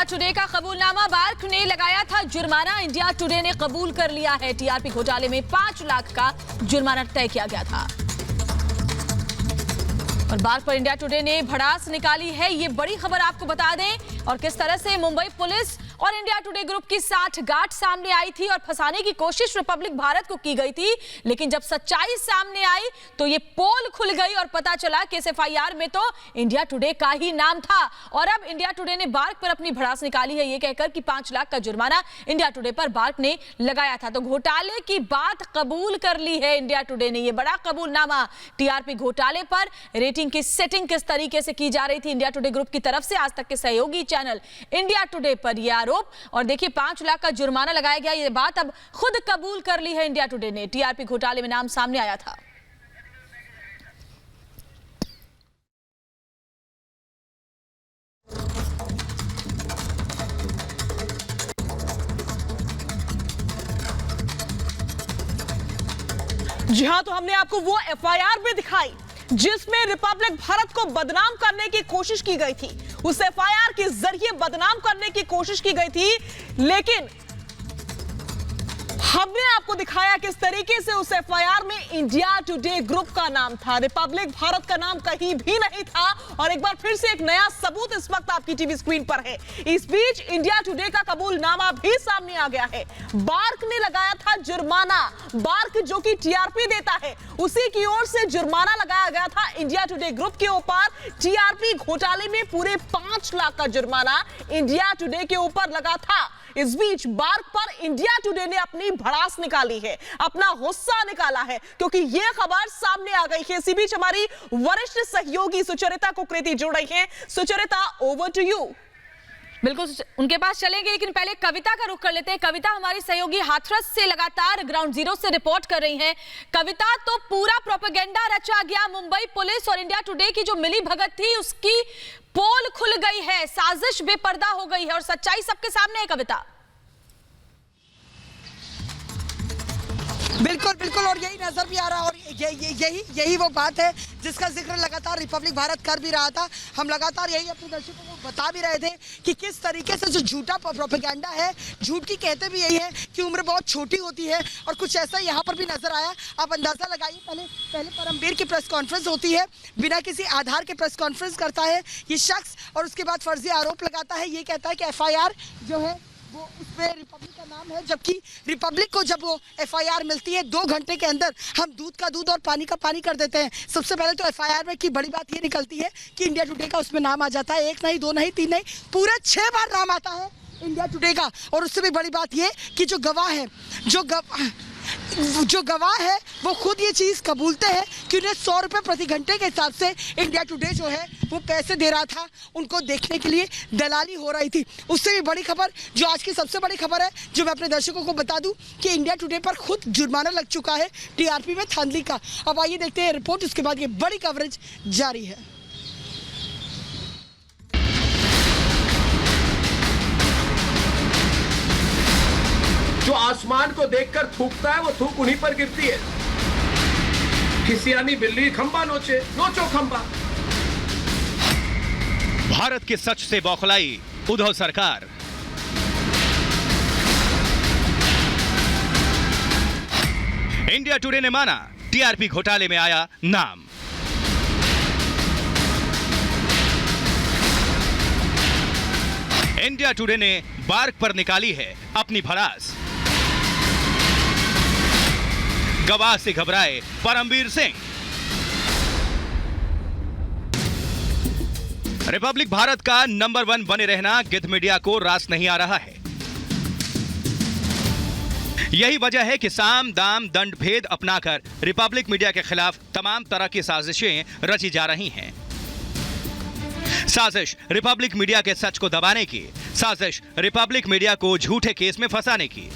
Today का कबूलनामा। Bark ने लगाया था जुर्माना, इंडिया टुडे ने कबूल कर लिया है। टीआरपी घोटाले में 5 लाख का जुर्माना तय किया गया था और बार्क पर इंडिया टुडे ने भड़ास निकाली है। ये बड़ी खबर आपको बता दें और किस तरह से मुंबई पुलिस और इंडिया टुडे ग्रुप की साठगांठ सामने आई थी और फंसाने की कोशिश रिपब्लिक भारत को की गई थी, लेकिन जब सच्चाई सामने आई तो ये पोल खुल गई और पता चला कि इस एफआईआर में तो इंडिया टुडे का ही नाम था। और अब इंडिया टुडे ने बार्क पर अपनी भड़ास निकाली है, ये कहकर कि 5 लाख का जुर्माना इंडिया टुडे पर बार्क ने लगाया था। तो घोटाले की बात कबूल कर ली है इंडिया टुडे ने। ये बड़ा कबूलनामा टीआरपी घोटाले पर रेटिंग की सेटिंग किस तरीके से की जा रही थी इंडिया टुडे ग्रुप की तरफ से, आज तक के सहयोगी चैनल इंडिया टुडे पर यह आरोप और देखिए 5 लाख का जुर्माना लगाया गया। ये बात अब खुद कबूल कर ली है इंडिया टुडे ने। टीआरपी घोटाले में नाम सामने आया था। जी हां, तो हमने आपको वो एफआईआर भी दिखाई जिसमें रिपब्लिक भारत को बदनाम करने की कोशिश की गई थी। उस एफआईआर के जरिए बदनाम करने की कोशिश की गई थी, लेकिन हमने आपको दिखाया किस तरीके से उस एफआईआर में इंडिया टुडे ग्रुप का नाम था, रिपब्लिक भारत का नाम कहीं भी नहीं था। और एक बार फिर से एक नया सबूत इस वक्त आपकी टीवी स्क्रीन पर है। इस बीच इंडिया टुडे का कबूलनामा भी सामने आ गया है। बार्क ने लगाया था जुर्माना। बार्क जो कि टीआरपी देता है, उसी की ओर से जुर्माना लगाया गया था इंडिया टुडे ग्रुप के ऊपर। टीआरपी घोटाले में पूरे 5 लाख का जुर्माना इंडिया टुडे के ऊपर लगा था। इस बीच बार्क पर इंडिया टुडे ने अपनी भड़ास निकाली है, अपना गुस्सा निकाला है, क्योंकि यह खबर सामने आ गई है। इसी बीच हमारी वरिष्ठ सहयोगी सुचरिता कुकरेती जुड़ रही हैं। Sucharita, over to you. बिल्कुल उनके पास चलेंगे, लेकिन पहले कविता का रुख कर लेते हैं। कविता हमारी सहयोगी हाथरस से लगातार ग्राउंड जीरो से रिपोर्ट कर रही हैं। कविता, तो पूरा प्रोपेगेंडा रचा गया, मुंबई पुलिस और इंडिया टुडे की जो मिली भगत थी उसकी पोल खुल गई है, साजिश बेपर्दा हो गई है और सच्चाई सबके सामने है। कविता, बिल्कुल बिल्कुल, और यही नजर भी आ रहा है और यही वो बात है जिसका जिक्र लगातार रिपब्लिक भारत कर भी रहा था। हम लगातार यही अपने दर्शकों को बता भी रहे थे कि किस तरीके से जो झूठा प्रोपेगेंडा है, झूठ की कहते भी यही है कि उम्र बहुत छोटी होती है और कुछ ऐसा यहाँ पर भी नजर आया। आप अंदाजा लगाइए, पहले परमवीर की प्रेस कॉन्फ्रेंस होती है, बिना किसी आधार के प्रेस कॉन्फ्रेंस करता है ये शख्स और उसके बाद फर्जी आरोप लगाता है। ये कहता है कि एफआईआर जो है वो उसमें रिपब्लिक का नाम है, जबकि रिपब्लिक को जब वो एफआईआर मिलती है 2 घंटे के अंदर हम दूध का दूध और पानी का पानी कर देते हैं। सबसे पहले तो एफआईआर में की बड़ी बात ये निकलती है कि इंडिया टुडे का उसमें नाम आ जाता है। 1 नहीं, 2 नहीं, 3 नहीं, पूरे 6 बार नाम आता है इंडिया टुडे का। और उससे भी बड़ी बात ये कि जो गवाह है वो खुद ये चीज़ कबूलते हैं कि उन्हें 100 रुपये प्रति घंटे के हिसाब से इंडिया टुडे जो है वो पैसे दे रहा था, उनको देखने के लिए दलाली हो रही थी। उससे भी बड़ी खबर, जो आज की सबसे बड़ी खबर है, जो मैं अपने दर्शकों को बता दूं कि इंडिया टुडे पर खुद जुर्माना लग चुका है टीआरपी में धांधली का। अब आइए देखते हैं रिपोर्ट, उसके बाद ये बड़ी कवरेज जारी है। जो आसमान को देखकर थूकता है वो थूक उन्हीं पर गिरती है। खिसियानी बिल्ली खंबा नोचे, नोचो खंबा। भारत के सच से बौखलाई उद्धव सरकार। इंडिया टुडे ने माना टीआरपी घोटाले में आया नाम। इंडिया टुडे ने बार्क पर निकाली है अपनी भड़ास। गवाह से घबराए परमवीर सिंह। रिपब्लिक भारत का नंबर 1 बने रहना गिद्ध मीडिया को रास नहीं आ रहा है। यही वजह है कि साम दाम दंड भेद अपनाकर रिपब्लिक मीडिया के खिलाफ तमाम तरह की साजिशें रची जा रही हैं। साजिश रिपब्लिक मीडिया के सच को दबाने की, साजिश रिपब्लिक मीडिया को झूठे केस में फंसाने की।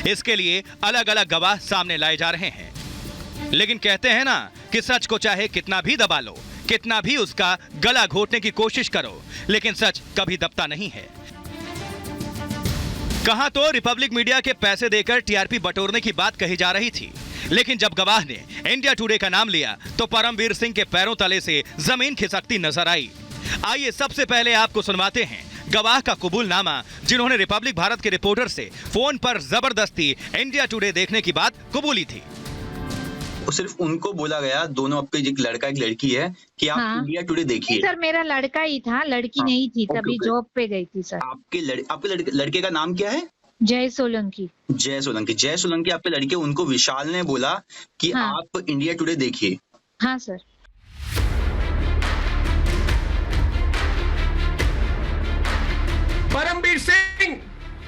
इसके लिए अलग अलग गवाह सामने लाए जा रहे हैं। लेकिन कहते हैं ना कि सच को चाहे कितना भी दबा लो, कितना भी उसका गला घोटने की कोशिश करो, लेकिन सच कभी दबता नहीं है। कहां तो रिपब्लिक मीडिया के पैसे देकर टीआरपी बटोरने की बात कही जा रही थी, लेकिन जब गवाह ने इंडिया टुडे का नाम लिया तो परमवीर सिंह के पैरों तले से जमीन खिसकती नजर आई। आइए सबसे पहले आपको सुनवाते हैं गवाह का कबूलनामा, जिन्होंने रिपब्लिक भारत के रिपोर्टर से फोन पर जबरदस्ती इंडिया टुडे देखने की बात कबूली थी। सिर्फ उनको बोला गया, दोनों आपके एक लड़का एक लड़की है, कि आप इंडिया टुडे देखिए। सर मेरा लड़का ही था, लड़की नहीं थी, तभी जॉब पे गई थी सर। आपके लड़के का नाम क्या है? जय सोलंकी। जय सोलंकी आपके लड़के, उनको विशाल ने बोला कि आप इंडिया टुडे देखिए। हाँ सर। परमबीर सिंह,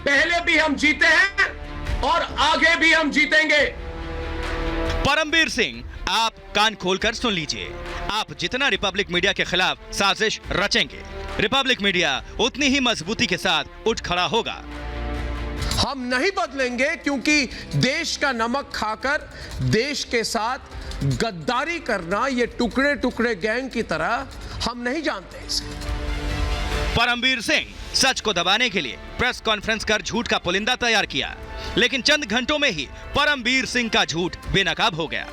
पहले भी हम जीते हैं और आगे भी हम जीतेंगे। परमबीर सिंह, आप कान खोलकर सुन लीजिए। आप जितना रिपब्लिक मीडिया के खिलाफ साजिश रचेंगे, रिपब्लिक मीडिया उतनी ही मजबूती के साथ उठ खड़ा होगा। हम नहीं बदलेंगे, क्योंकि देश का नमक खाकर देश के साथ गद्दारी करना, ये टुकड़े टुकड़े गैंग की तरह, हम नहीं जानते इसे। परमबीर सिंह सच को दबाने के लिए प्रेस कॉन्फ्रेंस कर झूठ का पुलिंदा तैयार किया, लेकिन चंद घंटों में ही परमबीर सिंह का झूठ बेनकाब हो गया।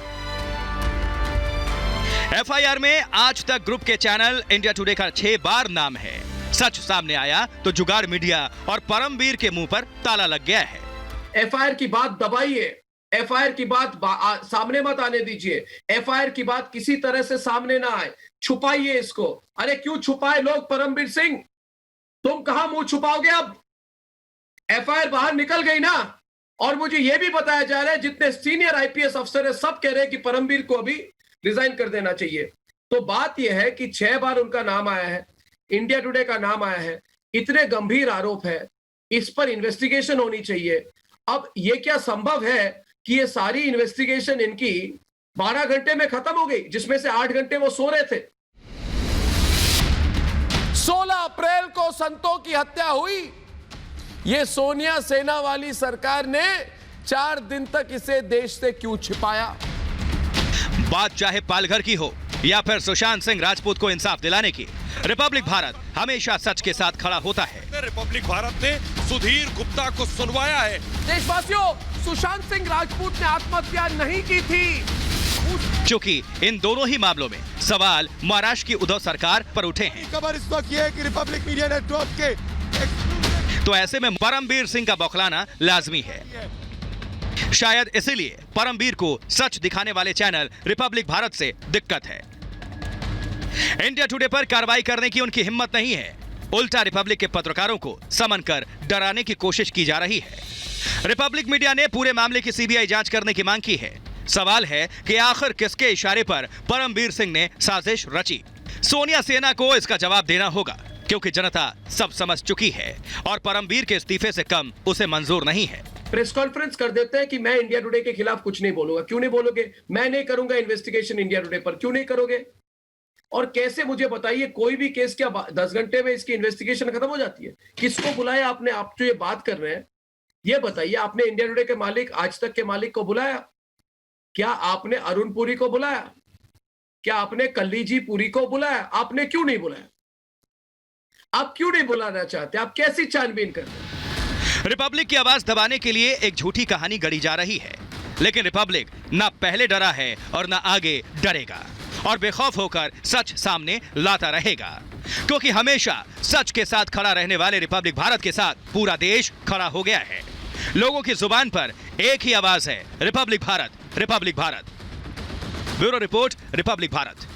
एफआईआर में आज तक ग्रुप के चैनल इंडिया टुडे का 6 बार नाम है। सच सामने आया तो जुगाड़ मीडिया और परमबीर के मुंह पर ताला लग गया है। एफआईआर की बात दबाइए, एफआईआर की बात सामने मत आने दीजिए, एफआईआर की बात किसी तरह से सामने ना आए, छुपाइए इसको। अरे क्यों छुपाए लोग? परमबीर सिंह, तुम कहां मुंह छुपाओगे? अब एफआईआर बाहर निकल गई ना। और मुझे यह भी बताया जा रहा है, जितने सीनियर आईपीएस अफसर है सब कह रहे हैं कि परमबीर को अभी रिजाइन कर देना चाहिए। तो बात यह है कि 6 बार उनका नाम आया है, इंडिया टुडे का नाम आया है, इतने गंभीर आरोप है, इस पर इन्वेस्टिगेशन होनी चाहिए। अब यह क्या संभव है कि ये सारी इन्वेस्टिगेशन इनकी 12 घंटे में खत्म हो गई, जिसमें से 8 घंटे वो सो रहे थे? 16 अप्रैल को संतों की हत्या हुई। ये सोनिया सेना वाली सरकार ने 4 दिन तक इसे देश से क्यों छिपाया? बात चाहे पालघर की हो या फिर सुशांत सिंह राजपूत को इंसाफ दिलाने की, रिपब्लिक भारत हमेशा सच के साथ खड़ा होता है। रिपब्लिक भारत ने सुधीर गुप्ता को सुनवाया है। देशवासियों, सुशांत सिंह राजपूत ने आत्महत्या नहीं की थी। चूंकि इन दोनों ही मामलों में सवाल महाराष्ट्र की उद्धव सरकार पर उठे हैं। खबर इस वक्त ये है कि रिपब्लिक मीडिया नेटवर्क के तो ऐसे में परमबीर सिंह का बौखलाना लाजमी है। शायद इसीलिए परमबीर को सच दिखाने वाले चैनल रिपब्लिक भारत से दिक्कत है। इंडिया टुडे पर कार्रवाई करने की उनकी हिम्मत नहीं है, उल्टा रिपब्लिक के पत्रकारों को समन कर डराने की कोशिश की जा रही है। रिपब्लिक मीडिया ने पूरे मामले की सीबीआई जांच करने की मांग की है। सवाल है कि आखिर किसके इशारे पर परमबीर सिंह ने साजिश रची? सोनिया सेना को इसका जवाब देना होगा, क्योंकि जनता सब समझ चुकी है और परमबीर के इस्तीफे से कम उसे मंजूर नहीं है। प्रेस कॉन्फ्रेंस कर देते हैं कि मैं इंडिया टुडे के खिलाफ कुछ नहीं बोलूंगा। क्यों नहीं बोलोगे? मैं नहीं करूंगा इन्वेस्टिगेशन इंडिया टुडे पर। क्यों नहीं करोगे? और कैसे, मुझे बताइए, कोई भी केस क्या 10 घंटे में इसकी इन्वेस्टिगेशन खत्म हो जाती है? किसको बुलाया आपने? आप जो ये बात कर रहे हैं, ये बताइए, आपने इंडिया टुडे के मालिक, आज तक के मालिक को बुलाया? क्या आपने अरुण पुरी को बुलाया? क्या आपने कल्लीजी पुरी को बुलाया? आपने क्यों नहीं बुलाया? आप क्यों नहीं बुलाना चाहते? आप कैसी छानबीन कर रहे हैं? रिपब्लिक की आवाज दबाने के लिए एक झूठी कहानी गढ़ी जा रही है, लेकिन रिपब्लिक ना पहले डरा है और ना आगे डरेगा और बेखौफ होकर सच सामने लाता रहेगा, क्योंकि हमेशा सच के साथ खड़ा रहने वाले रिपब्लिक भारत के साथ पूरा देश खड़ा हो गया है। लोगों की जुबान पर एक ही आवाज है, Republic Bharat, Republic Bharat. Bureau report, Republic Bharat.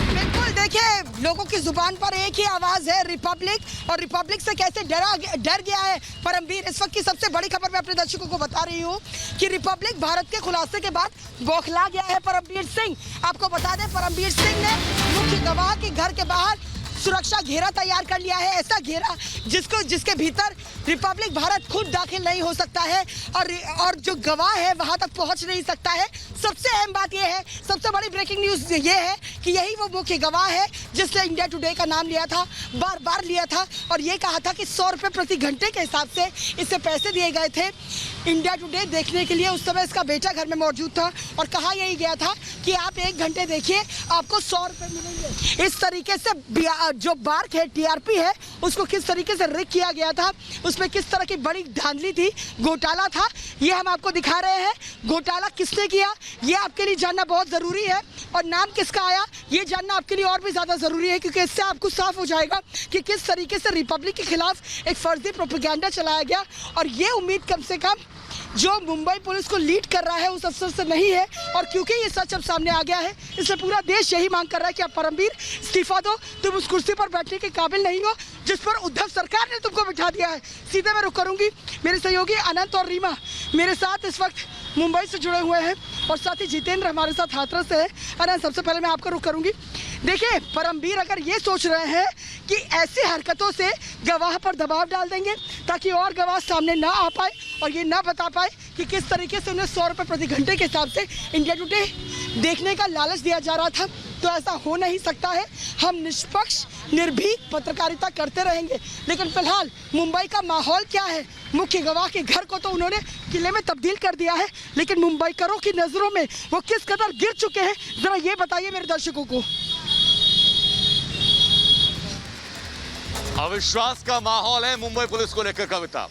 बिल्कुल, देखिए, लोगों की जुबान पर एक ही आवाज है, रिपब्लिक। और रिपब्लिक से कैसे डर गया है परमबीर। इस वक्त की सबसे बड़ी खबर मैं अपने दर्शकों को बता रही हूँ कि रिपब्लिक भारत के खुलासे के बाद बौखला गया है परमबीर सिंह। आपको बता दें, परमबीर सिंह ने मुख्य गवाह के घर के बाहर सुरक्षा घेरा तैयार कर लिया है, ऐसा घेरा जिसके भीतर रिपब्लिक भारत खुद दाखिल नहीं हो सकता है और जो गवाह है वहां तक पहुंच नहीं सकता है। सबसे अहम बात यह है, सबसे बड़ी ब्रेकिंग न्यूज ये है कि यही वो मुख्य गवाह है जिसने इंडिया टुडे का नाम लिया था, बार बार लिया था, और ये कहा था कि 100 रुपये प्रति घंटे के हिसाब से इसे पैसे दिए गए थे इंडिया टुडे देखने के लिए। उस समय इसका बेटा घर में मौजूद था और कहा यही गया था कि आप 1 घंटे देखिए, आपको 100 रुपये मिलेंगे। इस तरीके से जो बार्क है, टीआरपी है, उसको किस तरीके से रिक किया गया था, उसमें किस तरह की बड़ी धांधली थी, घोटाला था, ये हम आपको दिखा रहे हैं। घोटाला किसने किया ये आपके लिए जानना बहुत ज़रूरी है, और नाम किसका आया ये जानना आपके लिए और भी ज़्यादा ज़रूरी है, क्योंकि इससे आपको साफ हो जाएगा कि किस तरीके से रिपब्लिक के खिलाफ एक फर्जी प्रोपेगेंडा चलाया गया। और ये उम्मीद कम से कम जो मुंबई पुलिस को लीड कर रहा है उस अफसर से नहीं है, और क्योंकि ये सच अब सामने आ गया है, इसलिए पूरा देश यही मांग कर रहा है कि आप परमवीर इस्तीफा दो, तुम उस कुर्सी पर बैठने के काबिल नहीं हो जिस पर उद्धव सरकार ने तुमको बिठा दिया है। सीधे मैं रुक करूंगी, मेरे सहयोगी अनंत और रीमा मेरे साथ इस वक्त मुंबई से जुड़े हुए हैं, और साथ ही जितेंद्र हमारे साथ हाथरस से है। अनंत, सबसे पहले मैं आपको रुक करूंगी। देखिए, परमवीर अगर ये सोच रहे हैं कि ऐसी हरकतों से गवाह पर दबाव डाल देंगे ताकि और गवाह सामने ना आ पाए और ये ना बता पाए कि किस तरीके से उन्हें 100 रुपये प्रति घंटे के हिसाब से इंडिया टुडे देखने का लालच दिया जा रहा था, तो ऐसा हो नहीं सकता है। हम निष्पक्ष निर्भीक पत्रकारिता करते रहेंगे। लेकिन फिलहाल मुंबई का माहौल क्या है? मुख्य गवाह के घर को तो उन्होंने किले में तब्दील कर दिया है, लेकिन मुंबईकरों की नज़रों में वो किस कदर गिर चुके हैं, जरा ये बताइए मेरे दर्शकों को। अविश्वास का माहौल है मुंबई पुलिस को लेकर। कविता,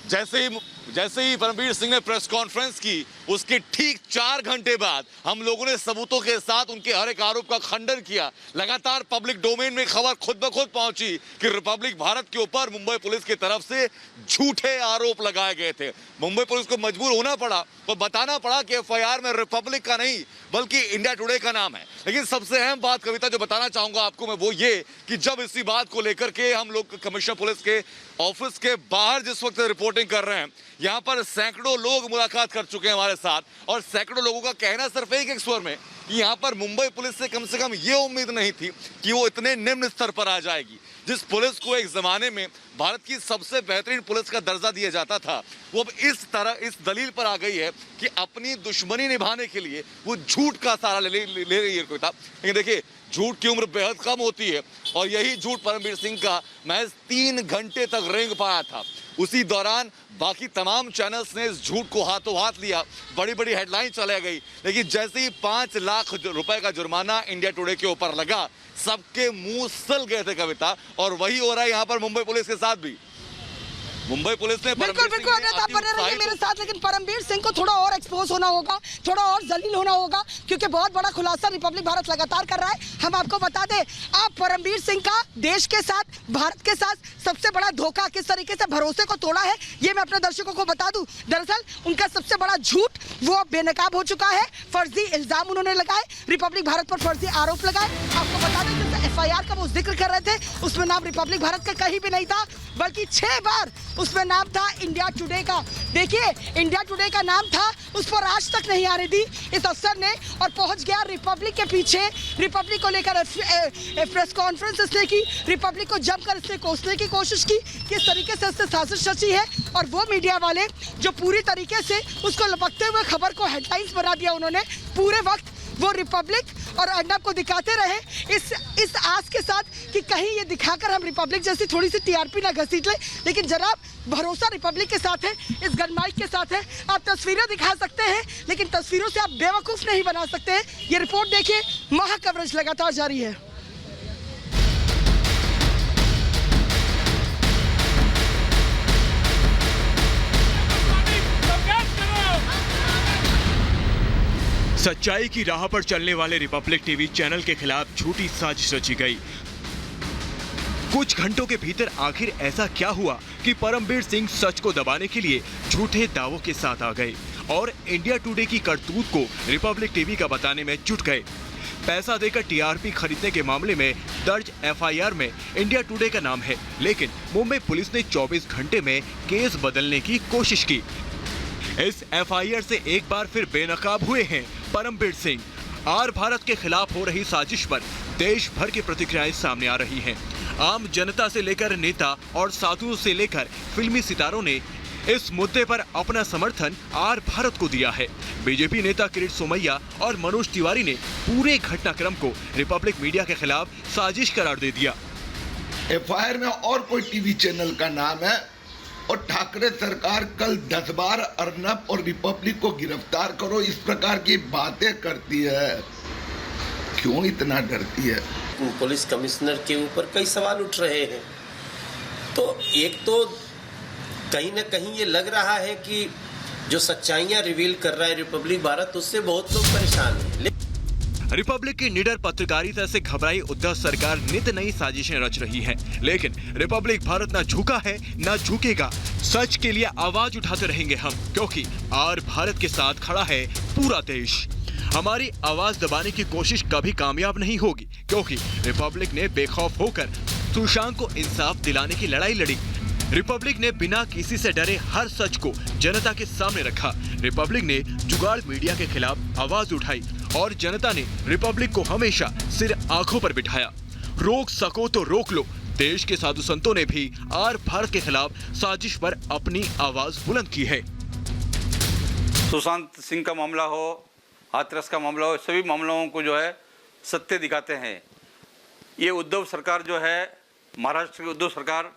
जैसे ही परमवीर सिंह ने प्रेस कॉन्फ्रेंस की, उसके ठीक 4 घंटे बाद हम लोगों ने सबूतों के साथ उनके हर एक आरोप का खंडन किया। लगातार पब्लिक डोमेन में खबर खुद ब खुद पहुंची कि रिपब्लिक भारत के ऊपर मुंबई पुलिस की तरफ से झूठे आरोप लगाए गए थे। मुंबई पुलिस को मजबूर होना पड़ा और बताना पड़ा कि एफआईआर में रिपब्लिक का नहीं बल्कि इंडिया टुडे का नाम है। लेकिन सबसे अहम बात कविता जो बताना चाहूंगा आपको मैं, वो ये कि जब इसी बात को लेकर के हम लोग कमिश्नर पुलिस के ऑफिस के बाहर जिस वक्त रिपोर्टिंग कर रहे हैं, यहाँ पर सैकड़ों लोग मुलाकात कर चुके हैं हमारे साथ, और सैकड़ों लोगों का कहना सिर्फ एक स्वर में कि यहाँ पर मुंबई पुलिस से कम ये उम्मीद नहीं थी कि वो इतने निम्न स्तर पर आ जाएगी। जिस पुलिस को एक जमाने में भारत की सबसे बेहतरीन पुलिस का दर्जा दिया जाता था, वो अब इस दलील पर आ गई है कि अपनी दुश्मनी निभाने के लिए वो झूठ का सहारा ले रही है। लेकिन देखिए, झूठ की उम्र बेहद कम होती है, और यही झूठ परमवीर सिंह का महज 3 घंटे तक रेंग पाया था। उसी दौरान बाकी तमाम चैनल्स ने इस झूठ को हाथों हाथ लिया, बड़ी बड़ी हेडलाइन चले गई। लेकिन जैसे ही 5 लाख रुपए का जुर्माना इंडिया टुडे के ऊपर लगा, सबके मुंह सल गए थे कविता, और वही हो रहा है यहाँ पर मुंबई पुलिस के साथ भी। मुंबई पुलिस ने बिल्कुल आप बने रहिए मेरे साथ, लेकिन परमवीर सिंह को थोड़ा और एक्सपोज होना होगा, थोड़ा और जलील होना होगा, क्योंकि बहुत बड़ा खुलासा रिपब्लिक भारत लगातार कर रहा है। हम आपको बता दें, आप परमवीर सिंह का देश के साथ, भारत के साथ सबसे बड़ा धोखा, किस तरीके से भरोसे को तोड़ा है, ये मैं अपने दर्शकों को बता दूं। दरअसल उनका सबसे बड़ा झूठ वो बेनकाब हो चुका है। फर्जी इल्जाम उन्होंने लगाए, रिपब्लिक भारत पर फर्जी आरोप लगाए। आपको बता दें, एफआईआर का वो जिक्र कर रहे थे, उसमें नाम रिपब्लिक भारत का कहीं भी नहीं था, बल्कि 6 बार उसमें नाम था इंडिया टुडे का। देखिए, इंडिया टुडे का नाम था, उस पर आज तक नहीं आने दी इस अफसर ने, और पहुंच गया रिपब्लिक के पीछे। रिपब्लिक को लेकर प्रेस कॉन्फ्रेंस इसने की, रिपब्लिक को जमकर इसने कोसने की कोशिश की, किस तरीके से इससे साजिश रची है। और वो मीडिया वाले जो पूरी तरीके से उसको लपकते हुए खबर को हेडलाइंस बना दिया, उन्होंने पूरे वक्त वो रिपब्लिक और अर्नब को दिखाते रहे इस आस के साथ कि कहीं ये दिखाकर हम रिपब्लिक जैसी थोड़ी सी टीआरपी ना घसीट ले। लेकिन जनाब, भरोसा रिपब्लिक के साथ है, इस गनमाइक के साथ है। आप तस्वीरें दिखा सकते हैं, लेकिन तस्वीरों से आप बेवकूफ़ नहीं बना सकते हैं। ये रिपोर्ट देखिए, महा कवरेज लगातार जारी है। सच्चाई की राह पर चलने वाले रिपब्लिक टीवी चैनल के खिलाफ झूठी साजिश रची गई। कुछ घंटों के भीतर आखिर ऐसा क्या हुआ कि परमवीर सिंह सच को दबाने के लिए झूठे दावों के साथ आ गए और इंडिया टुडे की करतूत को रिपब्लिक टीवी का बताने में जुट गए। पैसा देकर टीआरपी खरीदने के मामले में दर्ज एफआईआर में इंडिया टुडे का नाम है, लेकिन मुंबई पुलिस ने 24 घंटे में केस बदलने की कोशिश की। इस एफआईआर से एक बार फिर बेनकाब हुए हैं परमवीर सिंह। आर भारत के खिलाफ हो रही साजिश पर देश भर की प्रतिक्रियाएं सामने आ रही हैं। आम जनता से लेकर नेता और साधुओं से लेकर फिल्मी सितारों ने इस मुद्दे पर अपना समर्थन आर भारत को दिया है। बीजेपी नेता किरीट सोमैया और मनोज तिवारी ने पूरे घटनाक्रम को रिपब्लिक मीडिया के खिलाफ साजिश करार दे दिया। एफआईआर में और कोई टीवी चैनल का नाम है और ठाकरे सरकार कल 10 बार अर्नब और रिपब्लिक को गिरफ्तार करो इस प्रकार की बातें करती है। क्यों इतना डरती है? पुलिस कमिश्नर के ऊपर कई सवाल उठ रहे हैं। तो एक तो कहीं ना कहीं ये लग रहा है कि जो सच्चाइयां रिवील कर रहा है रिपब्लिक भारत, उससे बहुत लोग परेशान हैं। रिपब्लिक की निडर पत्रकारिता से घबराई उद्धव सरकार नित नई साजिशें रच रही है, लेकिन रिपब्लिक भारत न झुका है न झुकेगा। सच के लिए आवाज उठाते रहेंगे हम, क्योंकि आर भारत के साथ खड़ा है पूरा देश। हमारी आवाज दबाने की कोशिश कभी कामयाब नहीं होगी, क्योंकि रिपब्लिक ने बेखौफ होकर सुशांत को इंसाफ दिलाने की लड़ाई लड़ी। रिपब्लिक ने बिना किसी से डरे हर सच को जनता के सामने रखा। रिपब्लिक ने जुगाड़ मीडिया के खिलाफ आवाज उठाई और जनता ने रिपब्लिक को हमेशा सिर आंखों पर बिठाया। रोक सको तो रोक लो। देश के साधु संतों ने भी आर भारत के खिलाफ साजिश पर अपनी आवाज बुलंद की है। सुशांत सिंह का मामला हो, हाथरस का मामला हो, सभी मामलों को जो है सत्य दिखाते हैं। ये उद्धव सरकार जो है, महाराष्ट्र की उद्धव सरकार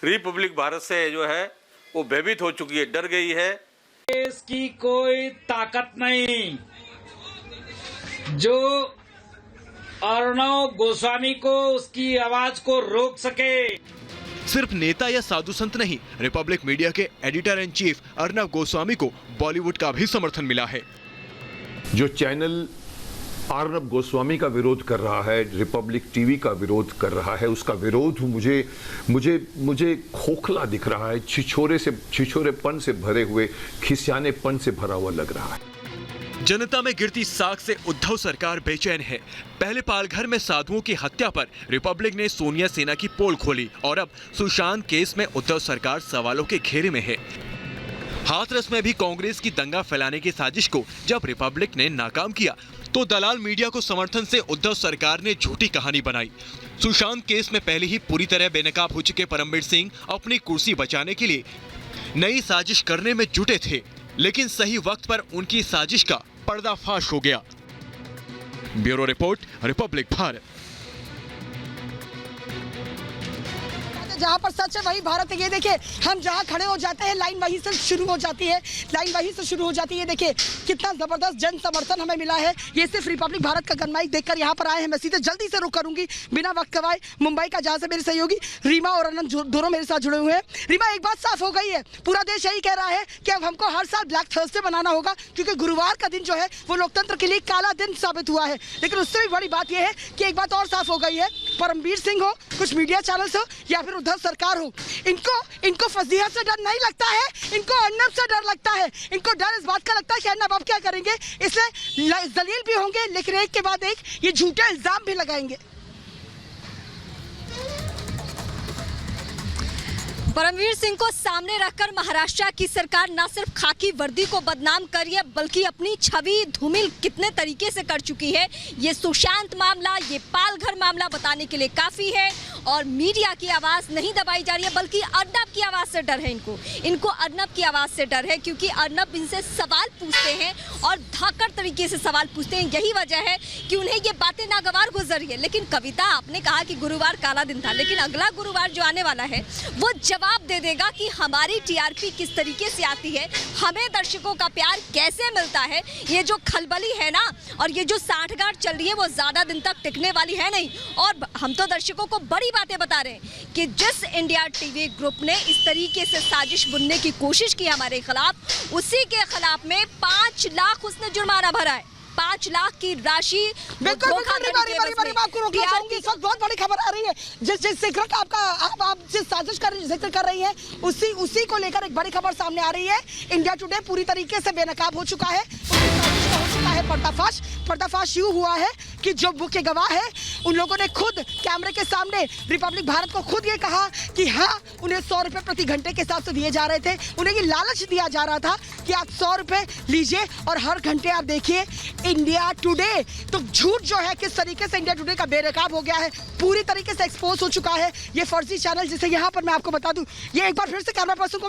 रिपब्लिक भारत से जो है वो भयभीत हो चुकी है, डर गई है। इसकी कोई ताकत नहीं जो अर्णव गोस्वामी को उसकी आवाज को रोक सके। सिर्फ नेता या साधु संत नहीं, रिपब्लिक मीडिया के editor in chief Arnab Goswami को बॉलीवुड का भी समर्थन मिला है। जो चैनल अर्णव गोस्वामी का विरोध कर रहा है, रिपब्लिक टीवी का विरोध कर रहा है, उसका विरोध मुझे खोखला दिख रहा है, छिछोरेपन से भरे हुए, खिसियानेपन से भरा हुआ लग रहा है। जनता में गिरती साख से उद्धव सरकार बेचैन है। पहले पालघर में साधुओं की हत्या पर रिपब्लिक ने सोनिया सेना की पोल खोली और अब सुशांत केस में उद्धव सरकार सवालों के घेरे में है। हाथरस में भी कांग्रेस की दंगा फैलाने की साजिश को जब रिपब्लिक ने नाकाम किया तो दलाल मीडिया को समर्थन से उद्धव सरकार ने झूठी कहानी बनाई। सुशांत केस में पहले ही पूरी तरह बेनकाब हो चुके परमबीर सिंह अपनी कुर्सी बचाने के लिए नई साजिश करने में जुटे थे, लेकिन सही वक्त पर उनकी साजिश का पर्दाफाश हो गया। Bureau report, Republic Bharat. जहाँ पर सच है वही भारत है। ये देखिए, हम जहाँ खड़े हो जाते हैं लाइन वहीं से शुरू हो जाती है, देखिए कितना जबरदस्त जन समर्थन हमें मिला है। ये सिर्फ रिपब्लिक भारत का गनमाइक देखकर यहाँ पर आए हैं। मैं सीधे जल्दी से रुक करूंगी बिना वक्त गवाए मुंबई का, जहाँ से मेरे सहयोगी रीमा और अनंत दोनों मेरे साथ जुड़े हुए हैं। रीमा, एक बात साफ हो गई है, पूरा देश यही कह रहा है कि अब हमको हर साल ब्लैक थर्सडे बनाना होगा, क्योंकि गुरुवार का दिन जो है वो लोकतंत्र के लिए काला दिन साबित हुआ है। लेकिन उससे भी बड़ी बात यह है कि एक बात और साफ हो गई है, परमबीर सिंह हो, कुछ मीडिया चैनल्स हो या फिर उद्धव सरकार हो, इनको फजीहत से डर नहीं लगता है, इनको अर्नब से डर लगता है। इनको डर इस बात का लगता है कि अर्नब अब क्या करेंगे, इसलिए जलील भी होंगे, लेकिन एक के बाद एक ये झूठे इल्जाम भी लगाएंगे। परमवीर सिंह को सामने रखकर महाराष्ट्र की सरकार न सिर्फ खाकी वर्दी को बदनाम कर रही है, बल्कि अपनी छवि धूमिल कितने तरीके से कर चुकी है। ये सुशांत मामला, ये पालघर मामला बताने के लिए काफी है। और मीडिया की आवाज नहीं दबाई जा रही है, बल्कि अर्नब की आवाज से डर है। इनको अर्नब की आवाज से डर है, क्योंकि अर्नब इनसे सवाल पूछते हैं और धाकड़ तरीके से सवाल पूछते हैं। यही वजह है कि उन्हें ये बातें नागवार गुजर रही है। लेकिन कविता, आपने कहा कि गुरुवार काला दिन था, लेकिन अगला गुरुवार जो आने वाला है वो जवाब दे देगा कि हमारी टीआरपी किस तरीके से आती है, हमें दर्शकों का प्यार कैसे मिलता है। ये जो खलबली है ना, और ये जो साठगांठ चल रही है, वो ज्यादा दिन तक टिकने वाली है नहीं। और हम तो दर्शकों को बड़ी बातें बता रहे हैं कि जिस इंडिया टीवी ग्रुप ने इस तरीके से साजिश बुनने की कोशिश की हमारे खिलाफ, उसी के खिलाफ में 5 लाख उसने जुर्माना भरा है। 5 लाख की राशि। बिल्कुल आपको रोकना चाहूंगी। इस वक्त बहुत बड़ी खबर आ रही है, जिस जिक्र का आप जिस साजिश का जिक्र कर रही हैं, उसी को लेकर एक बड़ी खबर सामने आ रही है। इंडिया टुडे पूरी तरीके से बेनकाब हो चुका है, पर्दाफाश यूं हुआ है कि जो मुख्य गवाह है उन लोगों ने खुद कैमरे के सामने रिपब्लिक भारत को खुद ये कहा कि हाँ, उन्हें 100 रुपए प्रति घंटे के हिसाब से दिए जा रहे थे। उन्हें ये लालच दिया जा रहा था कि आप 100 रुपए लीजिए और हर घंटे आप देखिए इंडिया टुडे। तो झूठ जो है किस तरीके से इंडिया टुडे का बेनकाब हो गया है, पूरी तरीके से एक्सपोज हो चुका है ये फर्जी चैनल, जिसे यहाँ पर मैं आपको बता दूं। ये एक बार फिर से कैमरा पर्सन को